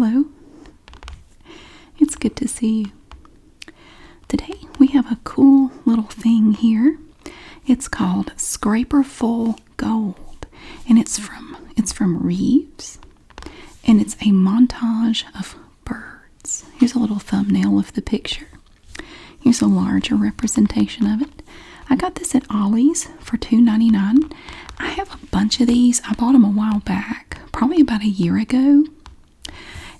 Hello. It's good to see you. Today we have a cool little thing here. It's called Scraper Full Gold, and it's from Reeves, and it's a montage of birds. Here's a little thumbnail of the picture. Here's a larger representation of it. I got this at Ollie's for $2.99. I have a bunch of these. I bought them a while back, probably about a year ago,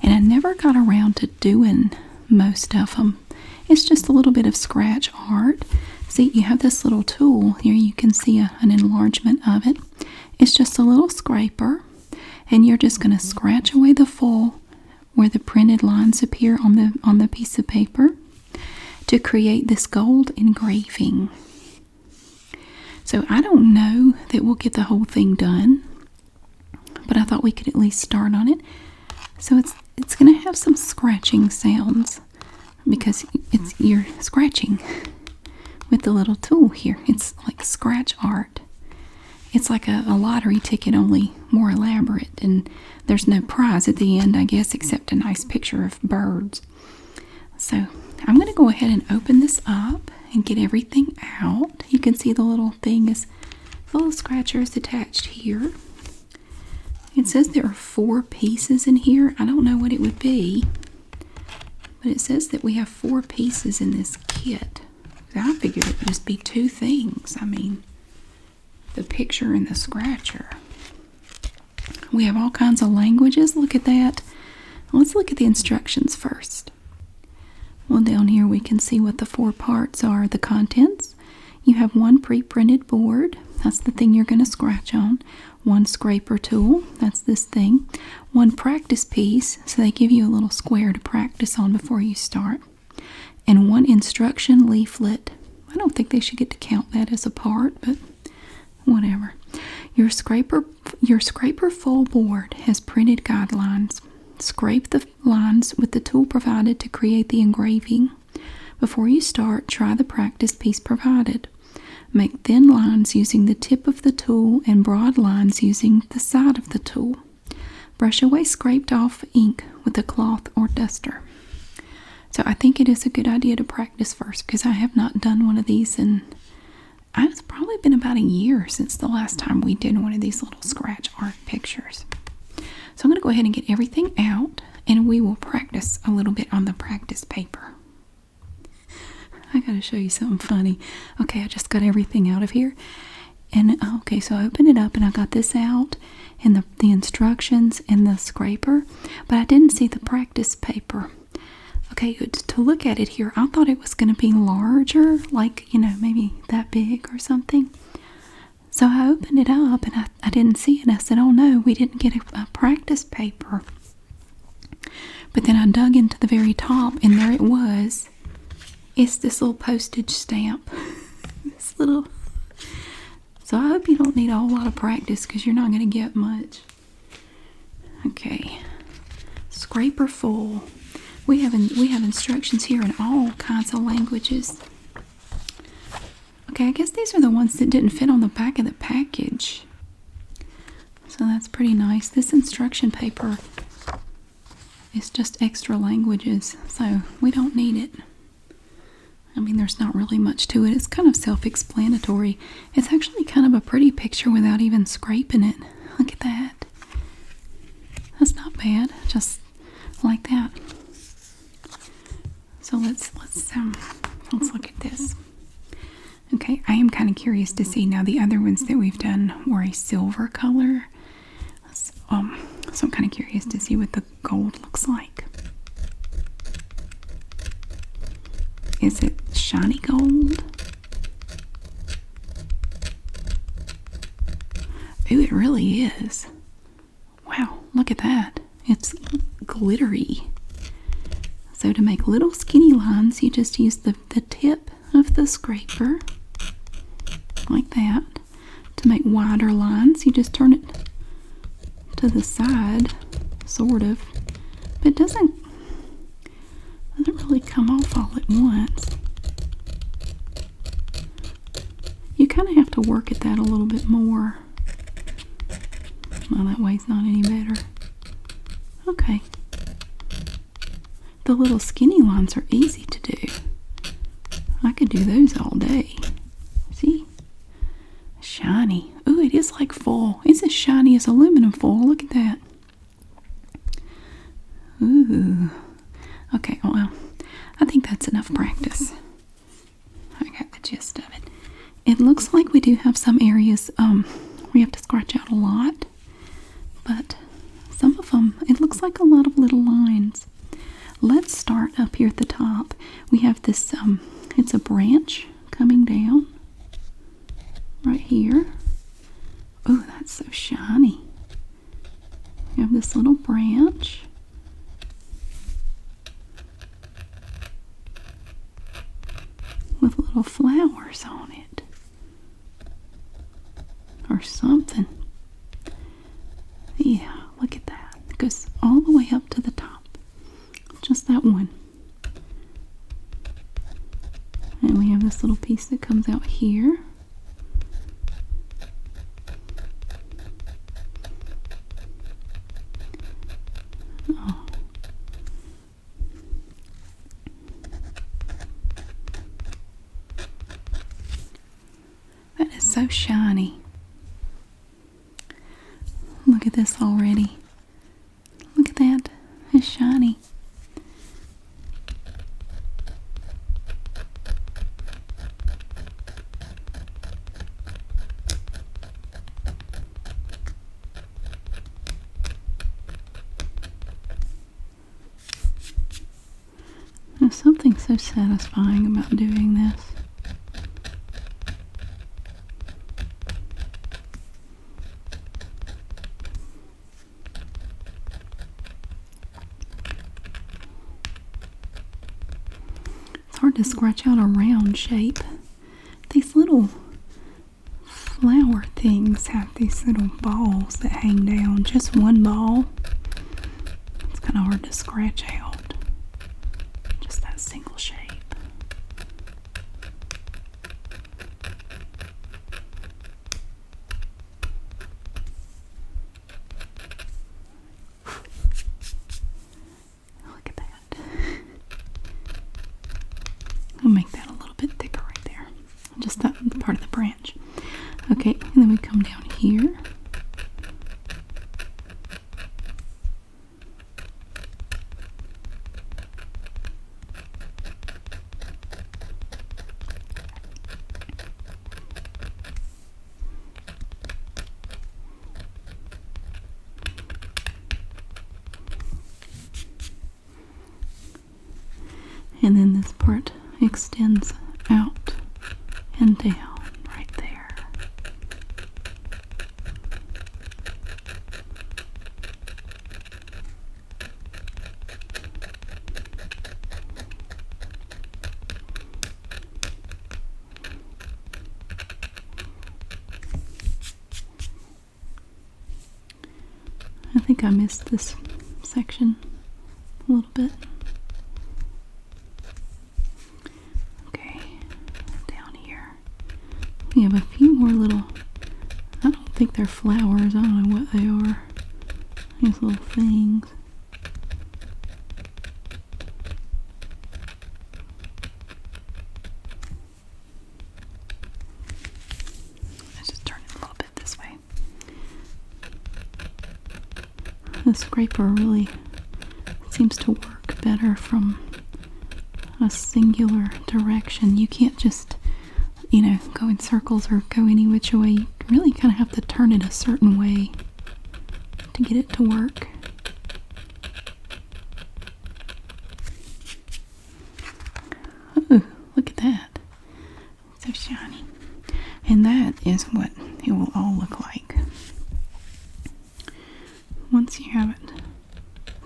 and I never got around to doing most of them. It's just a little bit of scratch art. See, you have this little tool here. You can see an enlargement of it. It's just a little scraper, and you're just going to scratch away the full where the printed lines appear on the piece of paper to create this gold engraving. So I don't know that we'll get the whole thing done, but I thought we could at least start on it. So it's going to have some scratching sounds because you're scratching with the little tool here. It's like scratch art. It's like a lottery ticket, only more elaborate, and there's no prize at the end, I guess, except a nice picture of birds. So I'm going to go ahead and open this up and get everything out. You can see the little thing is, the little scratcher is attached here. It says there are 4 pieces in here. I don't know what it would be, but it says that we have 4 pieces in this kit. I figured it would just be 2 things. I mean, the picture and the scratcher. We have all kinds of languages. Look at that. Let's look at the instructions first. Well, down here we can see what the 4 parts are. The contents. You have 1 pre-printed board. That's the thing you're going to scratch on. 1 scraper tool. That's this thing. 1 practice piece. So they give you a little square to practice on before you start. And 1 instruction leaflet. I don't think they should get to count that as a part, but whatever. Your scraper full board has printed guidelines. Scrape the lines with the tool provided to create the engraving. Before you start, try the practice piece provided. Make thin lines using the tip of the tool and broad lines using the side of the tool. Brush away scraped off ink with a cloth or duster. So I think it is a good idea to practice first, because I have not done one of these in, it's probably been about a year since the last time we did one of these little scratch art pictures. So I'm going to go ahead and get everything out, and we will practice a little bit on the practice paper. I got to show you something funny. Okay, I just got everything out of here. And okay, so I opened it up and I got this out and the instructions and the scraper, but I didn't see the practice paper. Okay, to look at it here, I thought it was going to be larger, like, maybe that big or something. So I opened it up and I didn't see it. I said, oh no, we didn't get a practice paper. But then I dug into the very top, and there it was. It's this little postage stamp. This little. So I hope you don't need a whole lot of practice, because you're not going to get much. Okay. Scraper full. We have instructions here in all kinds of languages. Okay, I guess these are the ones that didn't fit on the back of the package. So that's pretty nice. This instruction paper is just extra languages, so we don't need it. I mean, there's not really much to it. It's kind of self-explanatory. It's actually kind of a pretty picture without even scraping it. Look at that. That's not bad, just like that. So let's look at this. Okay, I am kind of curious to see. Now, the other ones that we've done were a silver color. So I'm kind of curious to see what the gold looks like. Is it shiny gold? Ooh, it really is. Wow, look at that. It's glittery. So to make little skinny lines, you just use the tip of the scraper, like that. To make wider lines, you just turn it to the side, sort of. But it doesn't really come off all at once. You kind of have to work at that a little bit more. Well, that way's not any better. Okay. The little skinny lines are easy to do. I could do those all day. See? Shiny. Ooh, it is like foil. It's as shiny as aluminum foil. Look at that. Ooh. Okay, well, I think that's enough practice. I got the gist of it. It looks like we do have some areas we have to scratch out a lot, but some of them, it looks like a lot of little lines. Let's start up here at the top. We have this, it's a branch coming down right here. Oh, that's so shiny. We have this little branch. With little flowers on it. Or something. Yeah, look at that. It goes all the way up to the top. Just that one. And we have this little piece that comes out here. Oh. That is so shiny. Look at this already. Look at that. It's shiny. There's something so satisfying about doing this. It's hard to scratch out a round shape. These little flower things have these little balls that hang down. Just one ball. It's kind of hard to scratch out. Just that single shape. Look at that. I'll make that a little bit thicker right there. Just that part of the branch. Okay, and then we come down here. And then this part extends out and down right there. I think I missed this section a little bit. We have a few more little, I don't think they're flowers, I don't know what they are. These little things. Let's just turn it a little bit this way. The scraper really seems to work better from a singular direction. You can't just, go in circles or go any which way. You really kind of have to turn it a certain way to get it to work. Oh, look at that. So shiny. And that is what it will all look like once you have it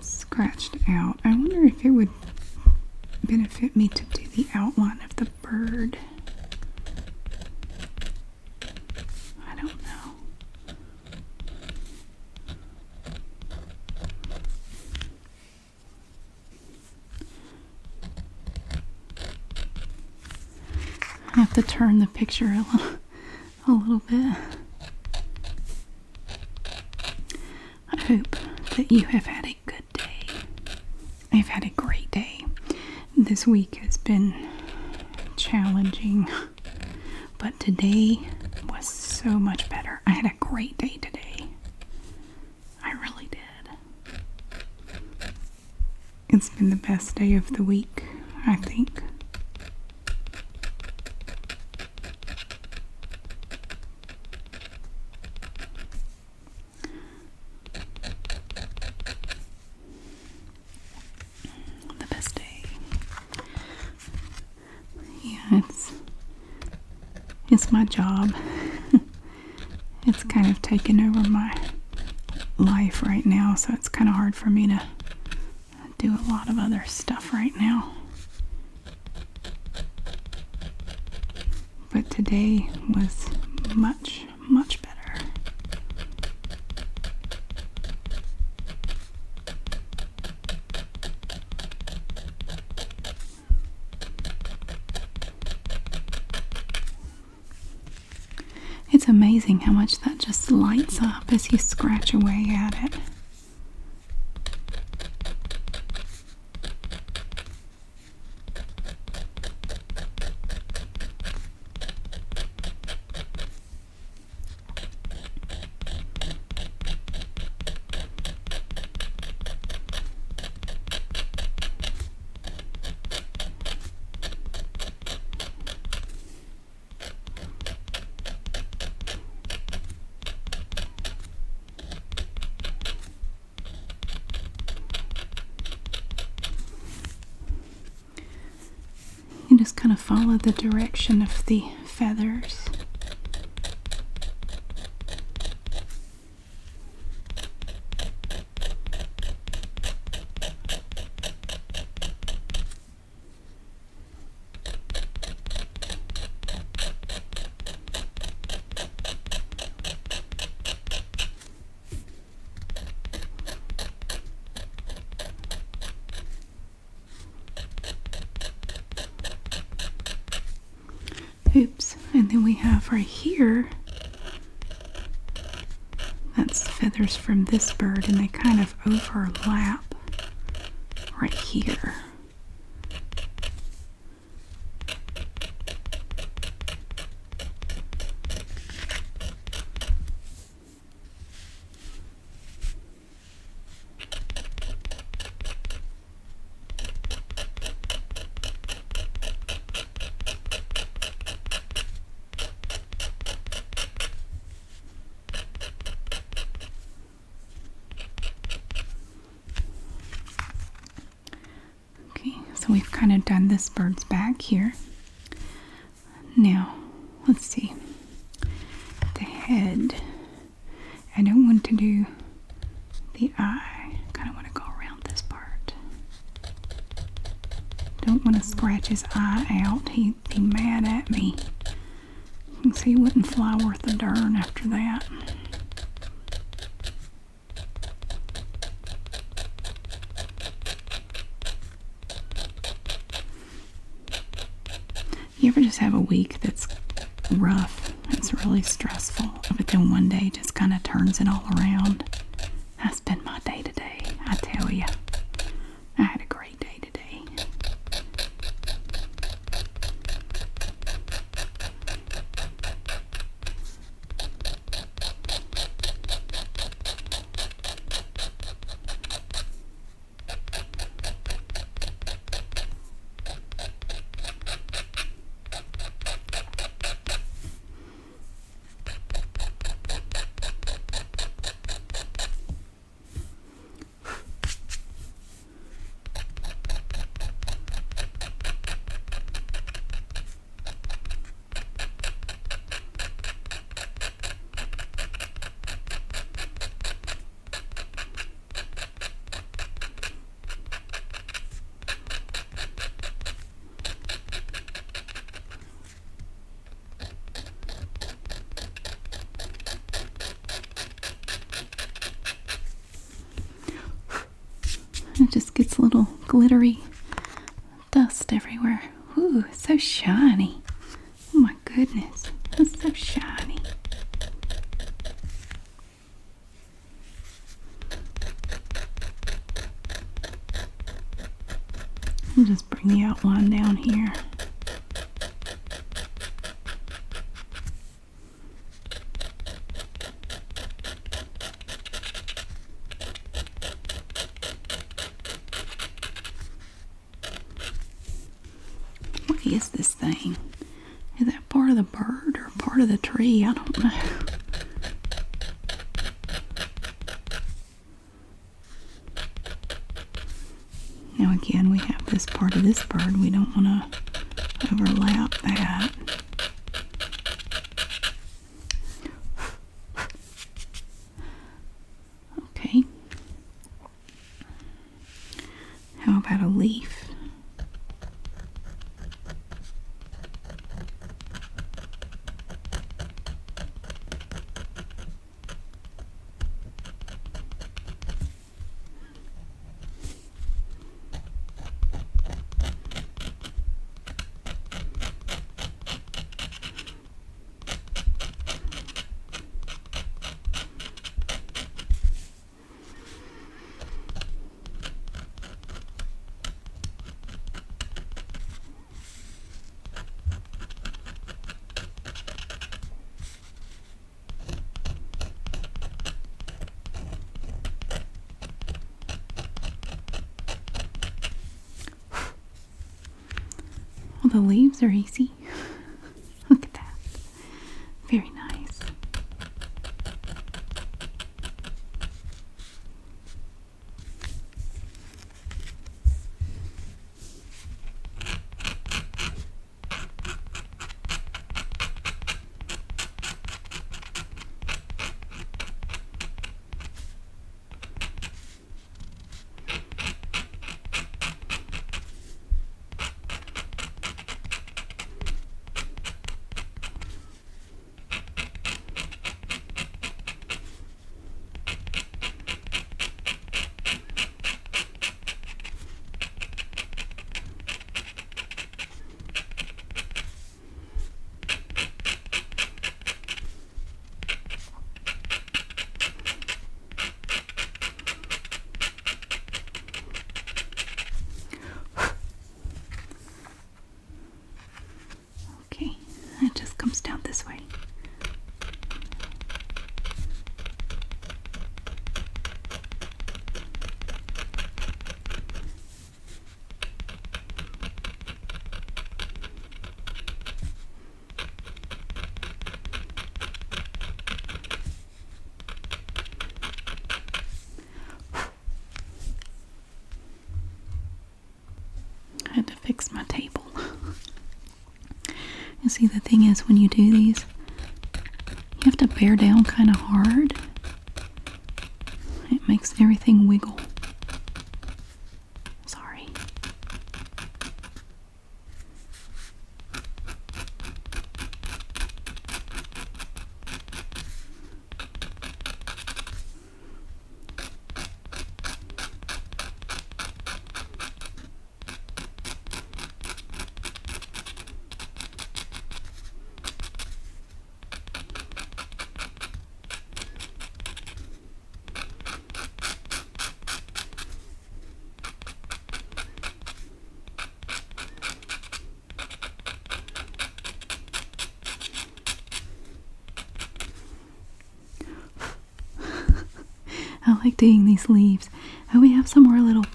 scratched out. I wonder if it would benefit me to do the outline of the bird. I don't know. I have to turn the picture a little bit. I hope that you have had a good day, I've had a great day. This week has been challenging, but today was so much better. I had a great day today. I really did. It's been the best day of the week, I think. The best day. Yeah, it's my job. It's kind of taken over my life right now, so it's kind of hard for me to do a lot of other stuff right now. But today was much, much better. It's amazing how much that just lights up as you scratch away at it. You just kind of follow the direction of the feathers. Oops, and then we have right here, that's feathers from this bird, and they kind of overlap right here. So we've kind of done this bird's back here. Now, let's see. The head. I don't want to do the eye. I kind of want to go around this part. Don't want to scratch his eye out. He'd be mad at me. You can see he wouldn't fly worth a darn after that. You ever just have a week that's rough, it's really stressful, but then one day just kind of turns it all around? That's been my day today, I tell you. I had a great day today. It just gets little glittery dust everywhere. Ooh, it's so shiny. Oh my goodness, it's so shiny. I'll just bring the outline down here. What is this thing? Is that part of the bird or part of the tree? I don't know. Now again, we have this part of this bird. We don't want to overlap that. Okay. How about a leaf? Well, the leaves are easy. Look at that. Very nice. It just comes down this way. I had to fix my table. You see, the thing is, when you do these, you have to bear down kind of hard. It makes everything wiggle. Sorry. I like doing these leaves. Oh, we have some more little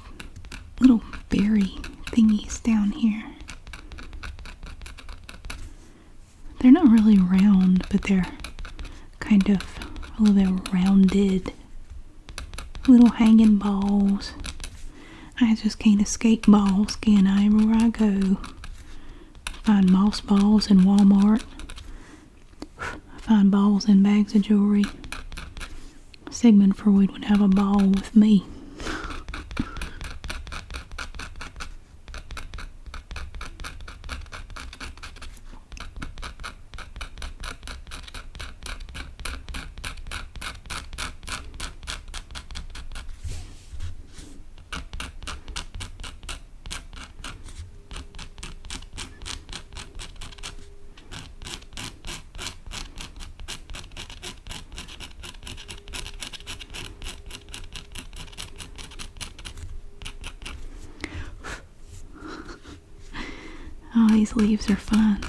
berry thingies down here. They're not really round, but they're kind of a little bit rounded. Little hanging balls. I just can't escape balls, can I? Everywhere I go. Find moss balls in Walmart. Find balls in bags of jewelry. Sigmund Freud would have a ball with me. Oh, these leaves are fun.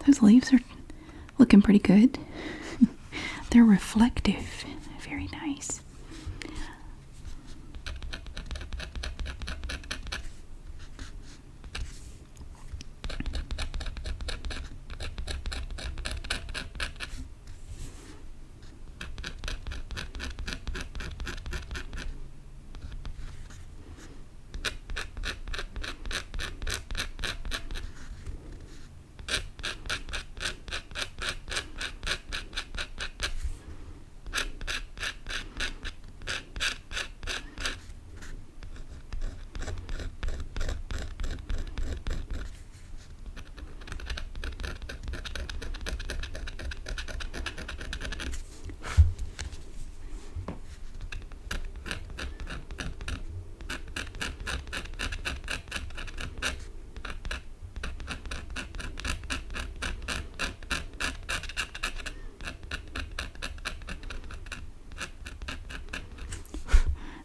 Those leaves are looking pretty good. They're reflective. Very nice.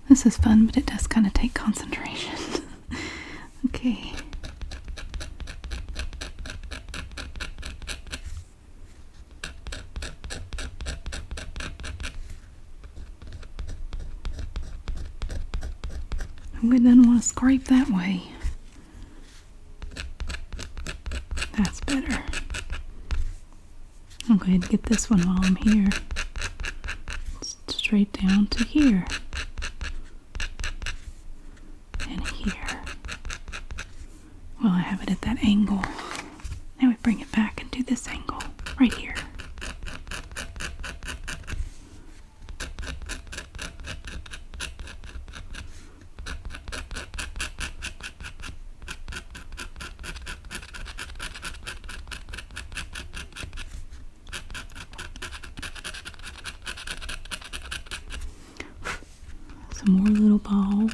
This is fun, but it does kind of take concentration. Okay. We didn't want to scrape that way. That's better. I'll go ahead and get this one while I'm here. Straight down to here. And here. Well, I have it at that angle. Now we bring it back and do this angle right here. Some more little balls.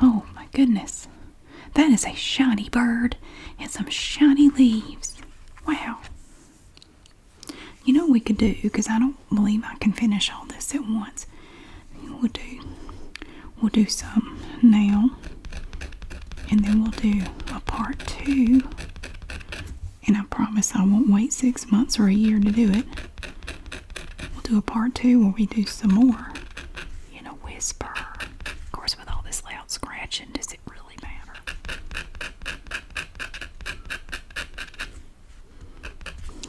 Oh my goodness. That is a shiny bird and some shiny leaves. Wow. You know what we could do, because I don't believe I can finish all this at once. We'll do some now, and then we'll do a part 2. And I promise I won't wait 6 months or a year to do it. We'll do a part 2 where we do some more in a whisper. Of course, with all this loud scratching, does it really matter?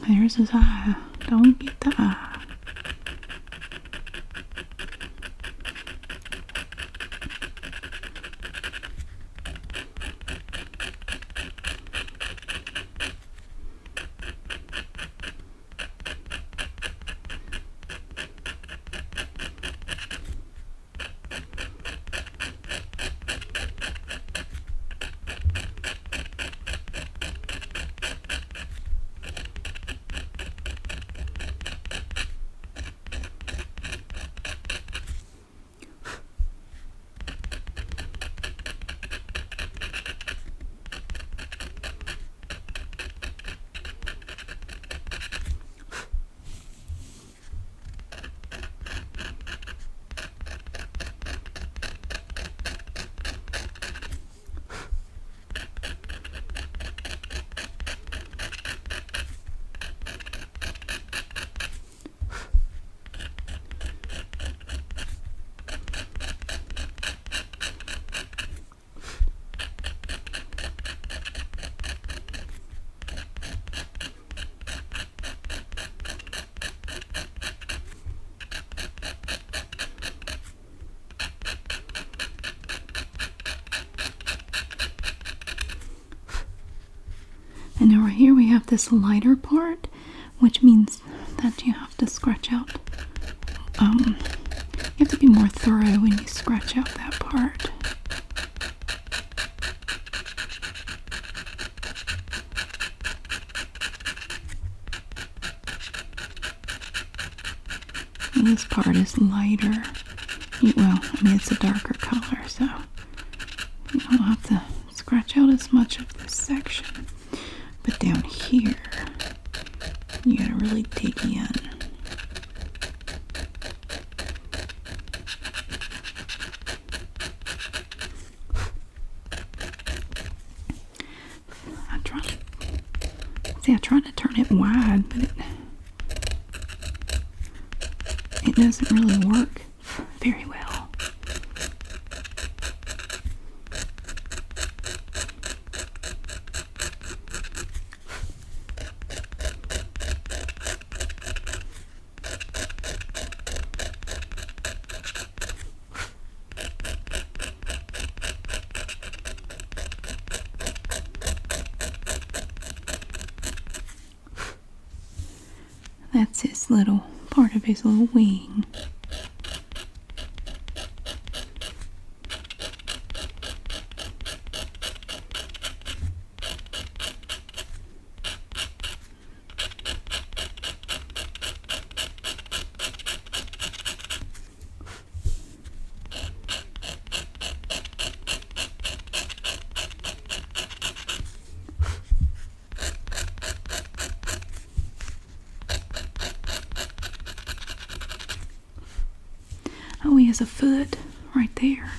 There's his eye. Don't get the eye. And now right here we have this lighter part, which means that you have to scratch out. You have to be more thorough when you scratch out that part. And this part is lighter. Well, I mean it's a darker color, so you don't have to scratch out as much of this section. But down here, you gotta really dig in. I tried to turn it wide, but it doesn't really work very well. That's his little part of his little wing. Oh, he has a foot right there.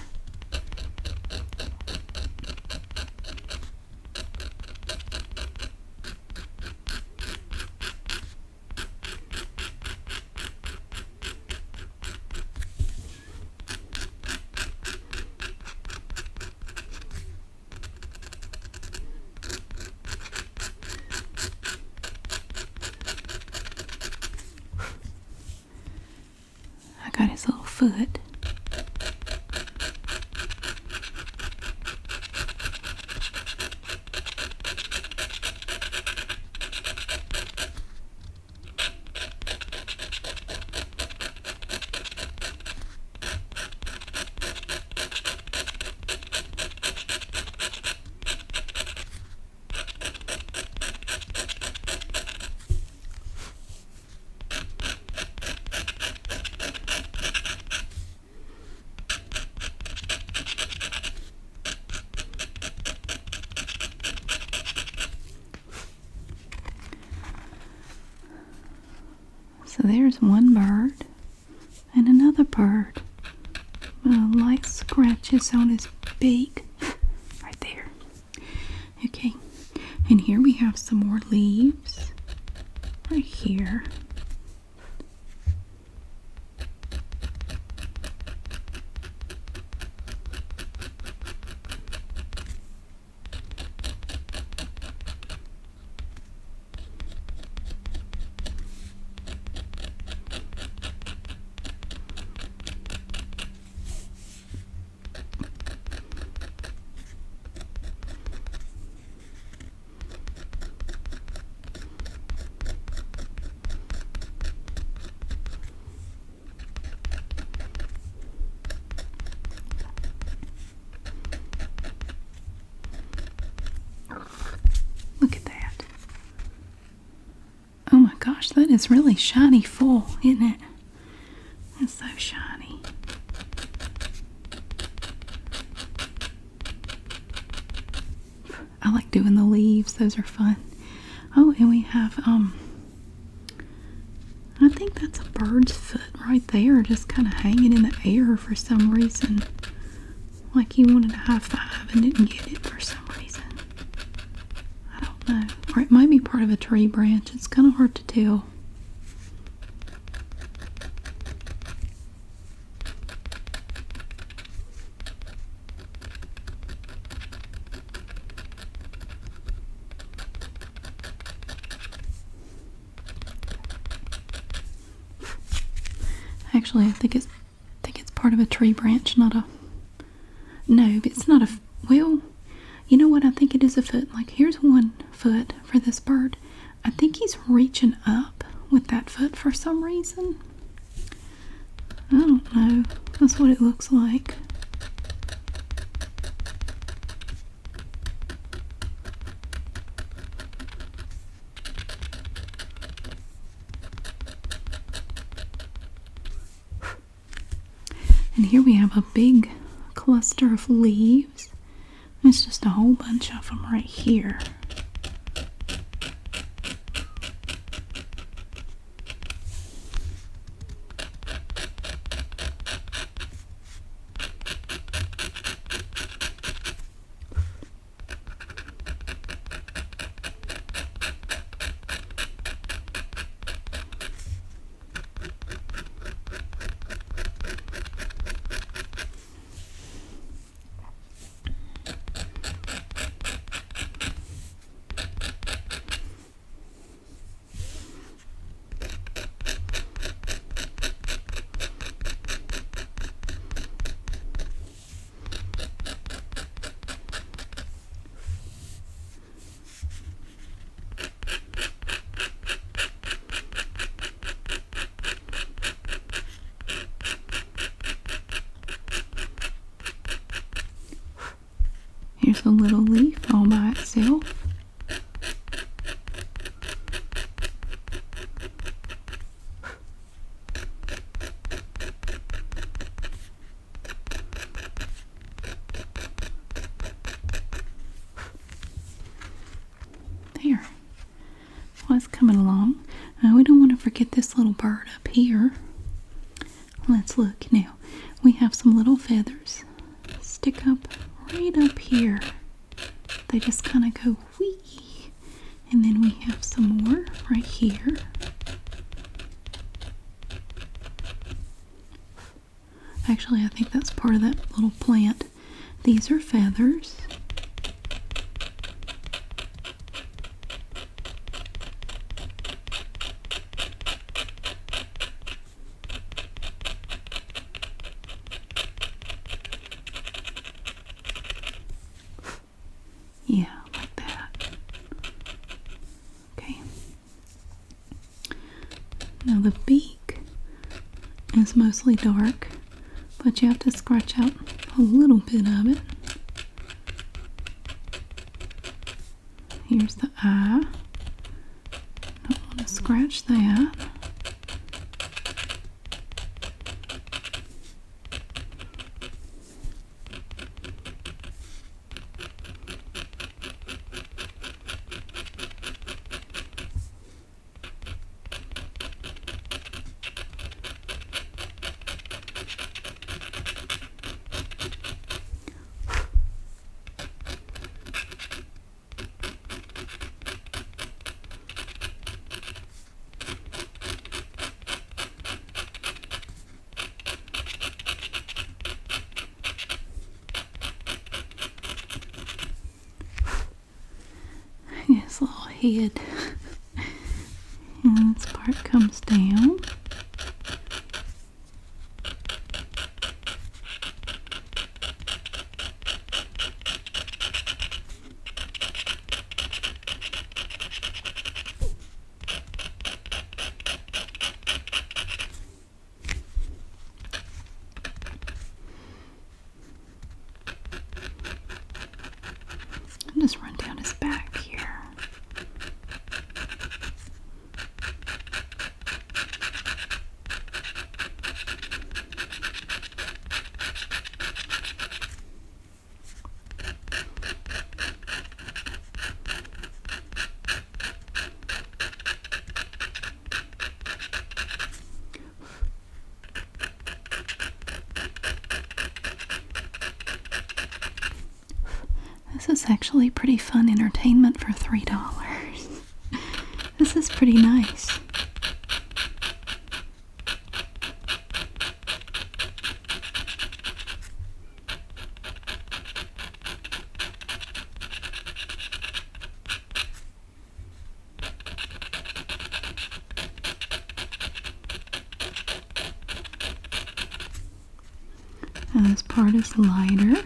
I got his little foot. So there's one bird and another bird with light scratches on his beak right there. Okay, and here we have some more leaves right here. Look at that. Oh my gosh, that is really shiny full, isn't it? It's so shiny. I like doing the leaves, those are fun. Oh, and we have, I think that's a bird's foot right there, just kind of hanging in the air for some reason. Like he wanted a high five and didn't get it for some reason. I don't know. Or it might be part of a tree branch. It's kind of hard to tell. Actually, I think it's part of a tree branch, not a. No, it's not a. Well, You know what? I think it is a foot. Like, here's one foot for this bird. I think he's reaching up with that foot for some reason. I don't know. That's what it looks like. And here we have a big cluster of leaves. It's just a whole bunch of them right here. Here's a little leaf all by itself. There. Well, it's coming along. We don't want to forget this little bird up here. Let's look now. We have some little feathers stick up right up here. They just kind of go whee. And then we have some more right here. Actually, I think that's part of that little plant. These are feathers. Yeah, like that. Okay. Now the beak is mostly dark, but you have to scratch out a little bit of it. Here's the eye. Don't want to scratch that. His little head. And this part comes down. I'll just run down his back here. This is actually pretty fun entertainment for $3. This is pretty nice. And this part is lighter.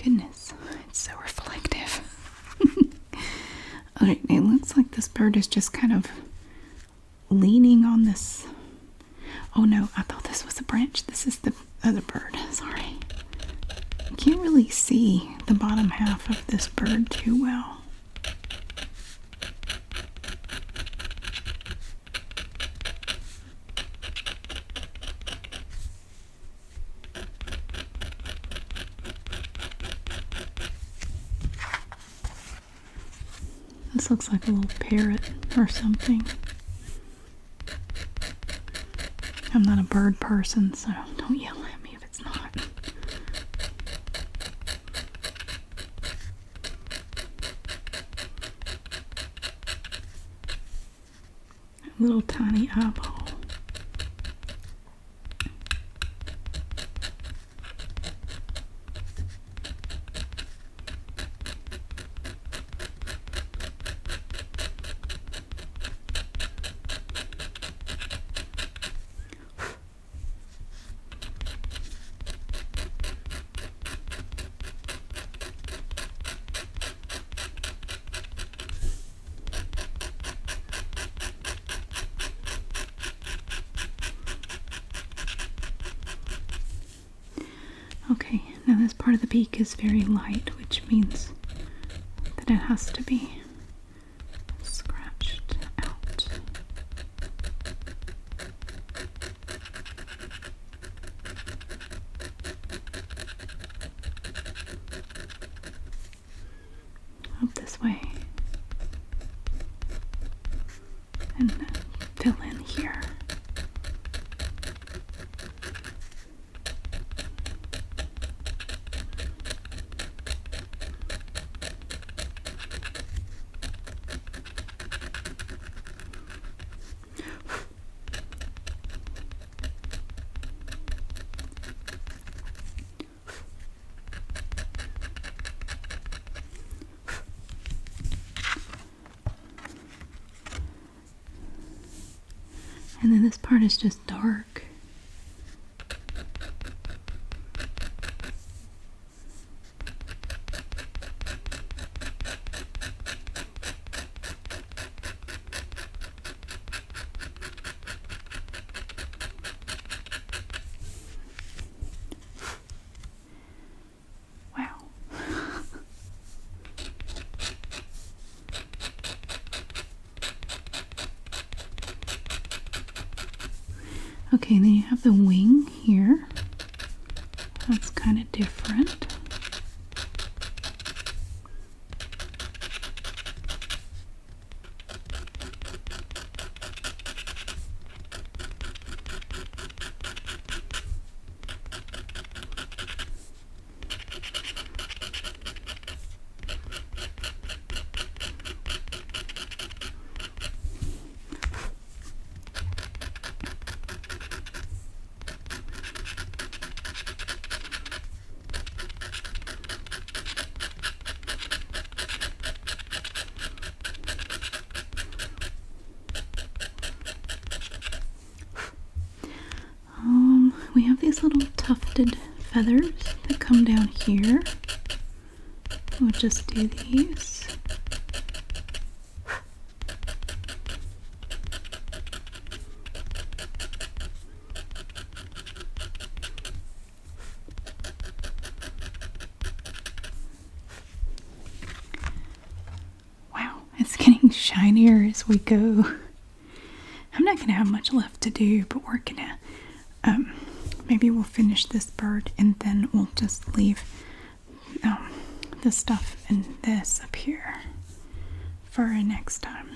Goodness, it's so reflective. Okay, it looks like this bird is just kind of leaning on this. Oh no, I thought this was a branch. This is the other bird. Sorry. You can't really see the bottom half of this bird too well. This looks like a little parrot or something. I'm not a bird person, so don't yell at me if it's not. A little tiny eyeball. Okay, now this part of the beak is very light, which means that it has to be scratched out. Up this way. And then fill in here. And then this part is just dark. Wow. Okay, then you have the wing here. That's kind of different. We have these little tufted feathers that come down here. We'll just do these. Wow, it's getting shinier as we go. I'm not going to have much left to do, but we're going to maybe we'll finish this bird and then we'll just leave the stuff and this up here for next time.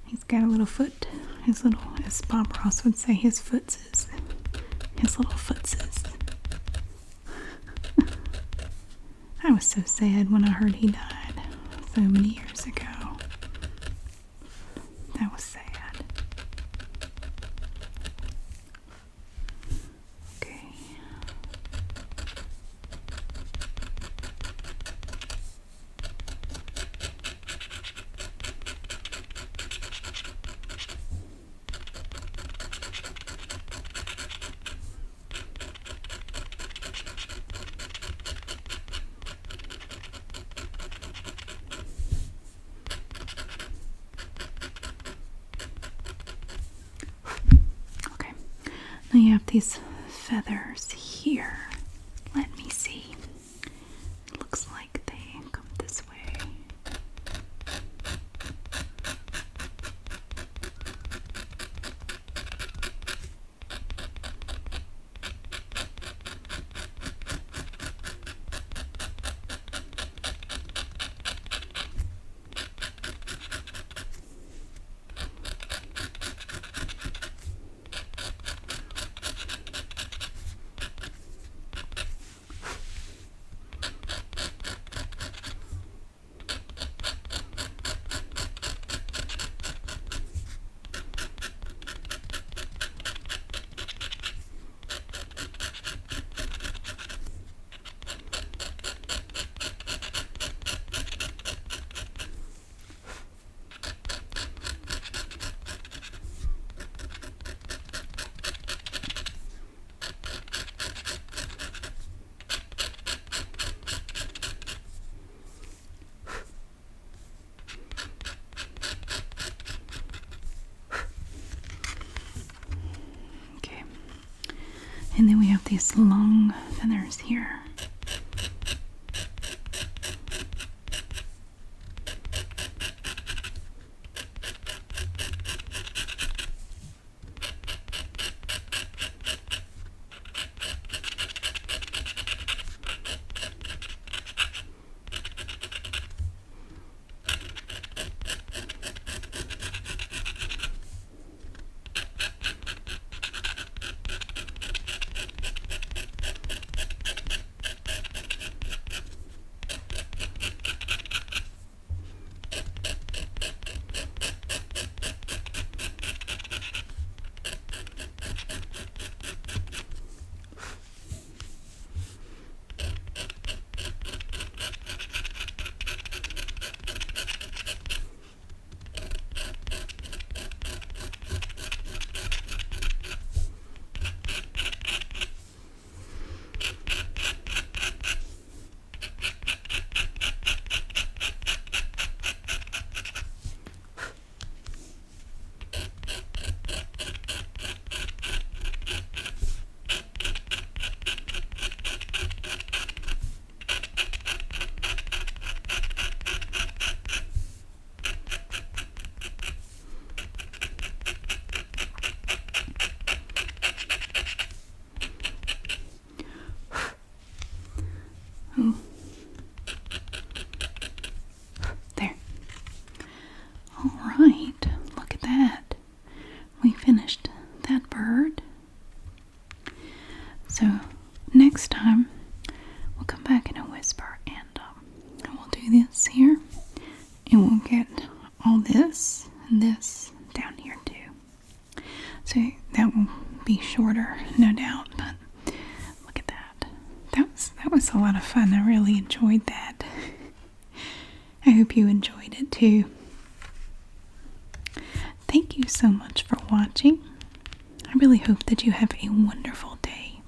He's got a little foot. As Bob Ross would say, his footses. His little footses. I was so sad when I heard he died so many years ago. That was sad. you have these feathers here. Let me see. It looks like they come this way. And then we have these long feathers here. There. All right, look at that. We finished that bird. So next time we'll come back in a whisper and we'll do this here, and we'll get all this and this down here too. So that will be shorter, no doubt, but look at that. That was a lot of fun. I really enjoyed that. I hope you enjoyed it too. Thank you so much for watching. I really hope that you have a wonderful day,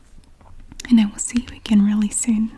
and I will see you again really soon.